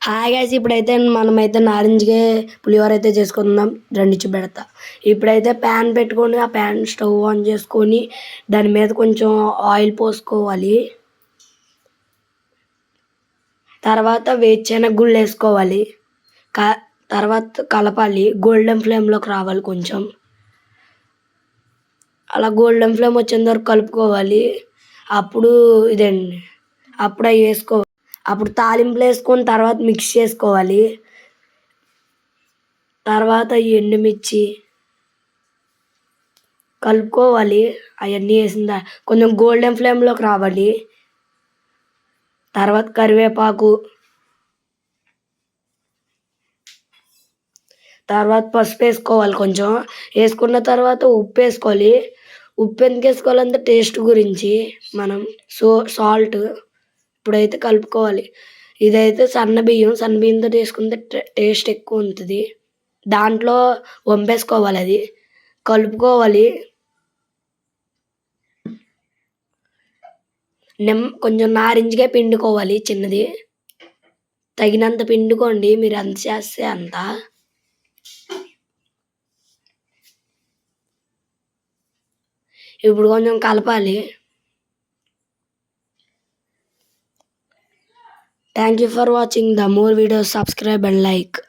Hi guys, ఇప్పుడైతే మనమైతే నారింజకే పులిహోర అయితే చేసుకుందాం. రెండిచ్చి పెడతా. ఇప్పుడైతే ప్యాన్ పెట్టుకొని ఆ ప్యాన్ స్టవ్ ఆన్ చేసుకొని దాని మీద కొంచెం ఆయిల్ పోసుకోవాలి. తర్వాత వేరుశెనగ వేసుకోవాలి. తర్వాత కలపాలి. గోల్డెన్ ఫ్లేమ్లోకి రావాలి. కొంచెం అలా గోల్డెన్ ఫ్లేమ్ వచ్చేంత వరకు కలుపుకోవాలి. అప్పుడు ఇదండి అప్పుడు అవి వేసుకోవాలి. అప్పుడు తాలింపులు వేసుకొని తర్వాత మిక్స్ చేసుకోవాలి. తర్వాత ఎండుమిర్చి కలుపుకోవాలి. అవన్నీ వేసిన కొంచెం గోల్డెన్ ఫ్లేమ్లోకి రావాలి. తర్వాత కరివేపాకు, తర్వాత పసుపు వేసుకోవాలి. కొంచెం వేసుకున్న తర్వాత ఉప్పు వేసుకోవాలి. ఉప్పు ఎందుకు వేసుకోవాలంటే టేస్ట్ గురించి మనం సాల్ట్ ఇప్పుడైతే కలుపుకోవాలి. ఇదైతే సన్న బియ్యంతో చేసుకుంటే టేస్ట్ ఎక్కువ ఉంటుంది. దాంట్లో వంపేసుకోవాలి. అది కలుపుకోవాలి. కొంచెం నారింజగా పిండుకోవాలి. చిన్నది తగినంత పిండుకోండి. మీరు ఎంత చేస్తే అంత. ఇప్పుడు కొంచెం కలపాలి. Thank you for watching the more videos. Subscribe and like.